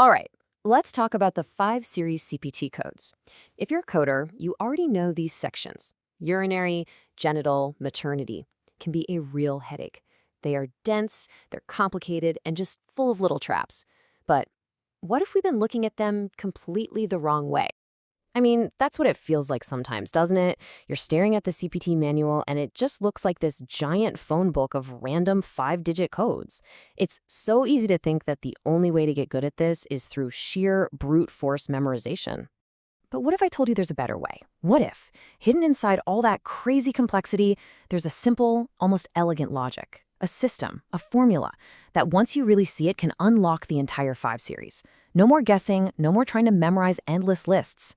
All right, let's talk about the 5 series CPT codes. If you're a coder, you already know these sections. Urinary, genital, maternity can be a real headache. They are dense, they're complicated, and just full of little traps. But what if we've been looking at them completely the wrong way? I mean, that's what it feels like sometimes, doesn't it? You're staring at the CPT manual and it just looks like this giant phone book of random 5-digit codes. It's so easy to think that the only way to get good at this is through sheer brute force memorization. But what if I told you there's a better way? What if, hidden inside all that crazy complexity, there's a simple, almost elegant logic, a system, a formula, that once you really see it can unlock the entire 5 series. No more guessing, no more trying to memorize endless lists.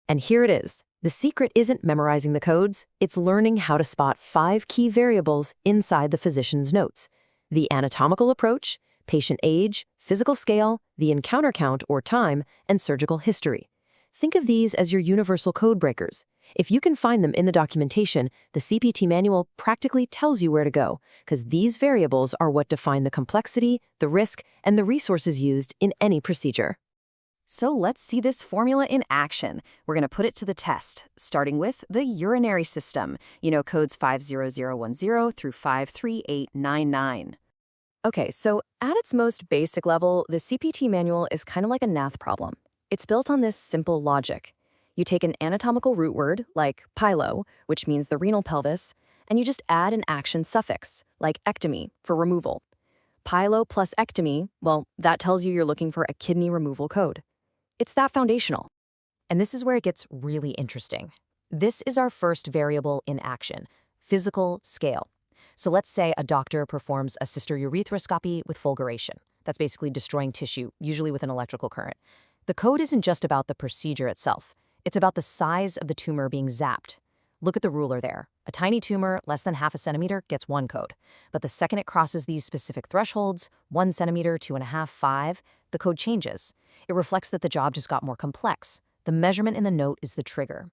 And here it is. The secret isn't memorizing the codes, it's learning how to spot 5 key variables inside the physician's notes. The anatomical approach, patient age, physical scale, the encounter count or time, and surgical history. Think of these as your universal code breakers. If you can find them in the documentation, the CPT manual practically tells you where to go, because these variables are what define the complexity, the risk, and the resources used in any procedure. So let's see this formula in action. We're going to put it to the test, starting with the urinary system, codes 50010 through 53899. Okay, so at its most basic level, the CPT manual is kind of like a math problem. It's built on this simple logic. You take an anatomical root word, like pylo, which means the renal pelvis, and you just add an action suffix, like ectomy, for removal. Pylo plus ectomy, well, that tells you you're looking for a kidney removal code. It's that foundational. And this is where it gets really interesting. This is our first variable in action, physical scale. So let's say a doctor performs a cystourethropy with fulguration. That's basically destroying tissue, usually with an electrical current. The code isn't just about the procedure itself. It's about the size of the tumor being zapped. Look at the ruler there. A tiny tumor, less than half a centimeter, gets 1 code. But the second it crosses these specific thresholds, 1 centimeter, 2.5, 5, the code changes. It reflects that the job just got more complex. The measurement in the note is the trigger.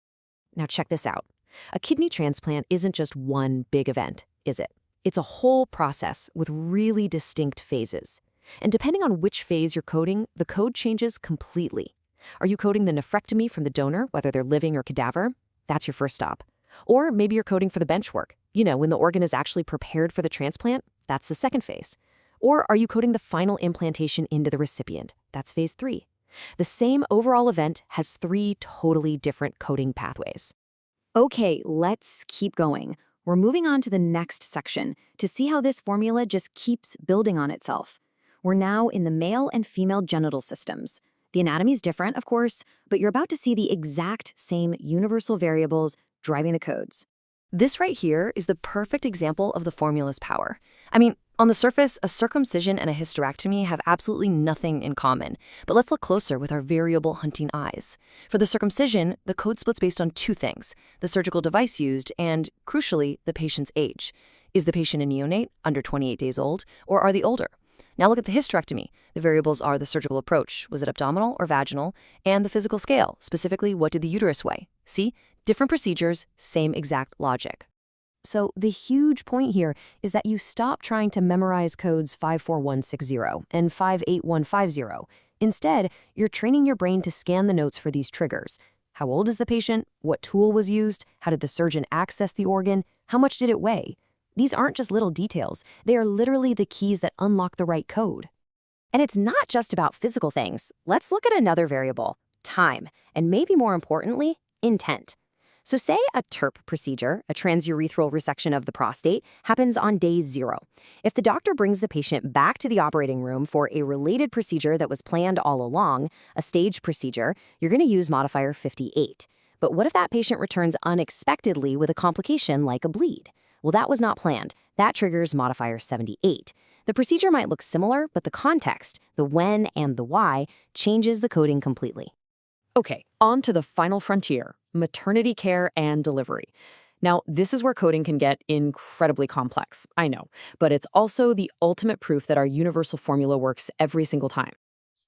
Now check this out. A kidney transplant isn't just one big event, is it? It's a whole process with really distinct phases. And depending on which phase you're coding, the code changes completely. Are you coding the nephrectomy from the donor, whether they're living or cadaver? That's your first stop. Or maybe you're coding for the bench work. When the organ is actually prepared for the transplant, that's the second phase. Or are you coding the final implantation into the recipient? That's phase 3. The same overall event has 3 totally different coding pathways. Okay, let's keep going. We're moving on to the next section to see how this formula just keeps building on itself. We're now in the male and female genital systems. The anatomy is different, of course, but you're about to see the exact same universal variables driving the codes. This right here is the perfect example of the formula's power. I mean, on the surface, a circumcision and a hysterectomy have absolutely nothing in common, but let's look closer with our variable hunting eyes. For the circumcision, the code splits based on 2 things, the surgical device used and, crucially, the patient's age. Is the patient a neonate, under 28 days old, or are they older? Now look at the hysterectomy. The variables are the surgical approach, was it abdominal or vaginal, and the physical scale, specifically what did the uterus weigh? See? Different procedures, same exact logic. So the huge point here is that you stop trying to memorize codes 54160 and 58150. Instead, you're training your brain to scan the notes for these triggers. How old is the patient? What tool was used? How did the surgeon access the organ? How much did it weigh? These aren't just little details. They are literally the keys that unlock the right code. And it's not just about physical things. Let's look at another variable, time, and maybe more importantly, intent. So say a TURP procedure, a transurethral resection of the prostate, happens on day 0. If the doctor brings the patient back to the operating room for a related procedure that was planned all along, a staged procedure, you're going to use modifier 58. But what if that patient returns unexpectedly with a complication like a bleed? Well, that was not planned. That triggers modifier 78. The procedure might look similar, but the context, the when and the why, changes the coding completely. Okay, on to the final frontier, maternity care and delivery. Now, this is where coding can get incredibly complex, I know, but it's also the ultimate proof that our universal formula works every single time.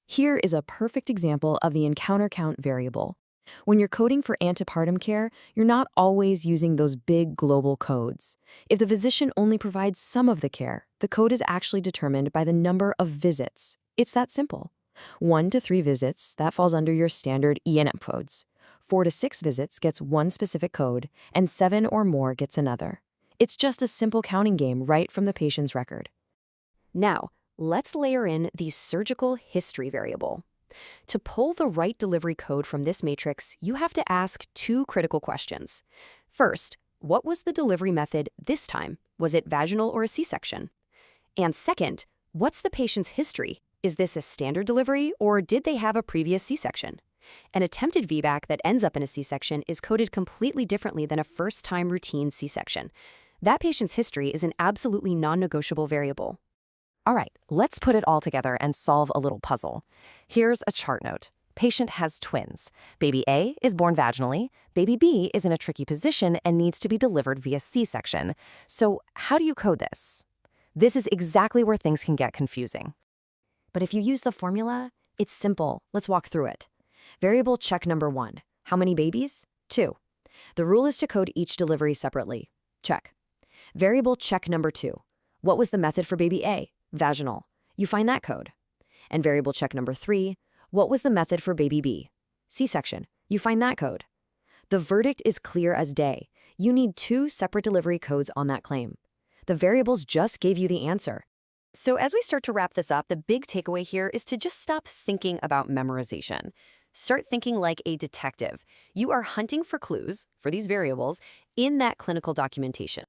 Here is a perfect example of the encounter count variable. When you're coding for antepartum care, you're not always using those big global codes. If the physician only provides some of the care, the code is actually determined by the number of visits. It's that simple. 1 to 3 visits, that falls under your standard E&M codes. 4 to 6 visits gets one specific code, and 7 or more gets another. It's just a simple counting game right from the patient's record. Now, let's layer in the surgical history variable. To pull the right delivery code from this matrix, you have to ask 2 critical questions. First, what was the delivery method this time? Was it vaginal or a C-section? And second, what's the patient's history? Is this a standard delivery, or did they have a previous C-section? An attempted VBAC that ends up in a C-section is coded completely differently than a first-time routine C-section. That patient's history is an absolutely non-negotiable variable. All right, let's put it all together and solve a little puzzle. Here's a chart note. Patient has twins. Baby A is born vaginally. Baby B is in a tricky position and needs to be delivered via C-section. So how do you code this? This is exactly where things can get confusing. But if you use the formula, it's simple. Let's walk through it. Variable check number 1. How many babies? 2. The rule is to code each delivery separately. Check. Variable check number 2. What was the method for baby A? Vaginal. You find that code. And variable check number 3. What was the method for baby B? C-section. You find that code. The verdict is clear as day. You need 2 separate delivery codes on that claim. The variables just gave you the answer. So as we start to wrap this up, the big takeaway here is to just stop thinking about memorization. Start thinking like a detective. You are hunting for clues, for these variables, in that clinical documentation.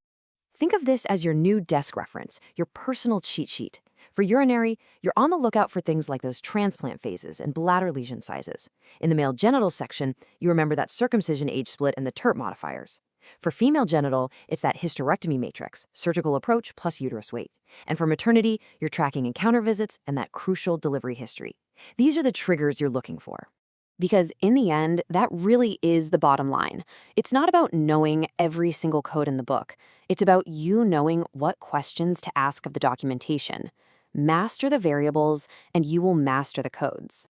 Think of this as your new desk reference, your personal cheat sheet. For urinary, you're on the lookout for things like those transplant phases and bladder lesion sizes. In the male genital section, you remember that circumcision age split and the TERT modifiers. For female genital, it's that hysterectomy matrix, surgical approach plus uterus weight. And for maternity, you're tracking encounter visits and that crucial delivery history. These are the triggers you're looking for. Because in the end, that really is the bottom line. It's not about knowing every single code in the book. It's about you knowing what questions to ask of the documentation. Master the variables, and you will master the codes.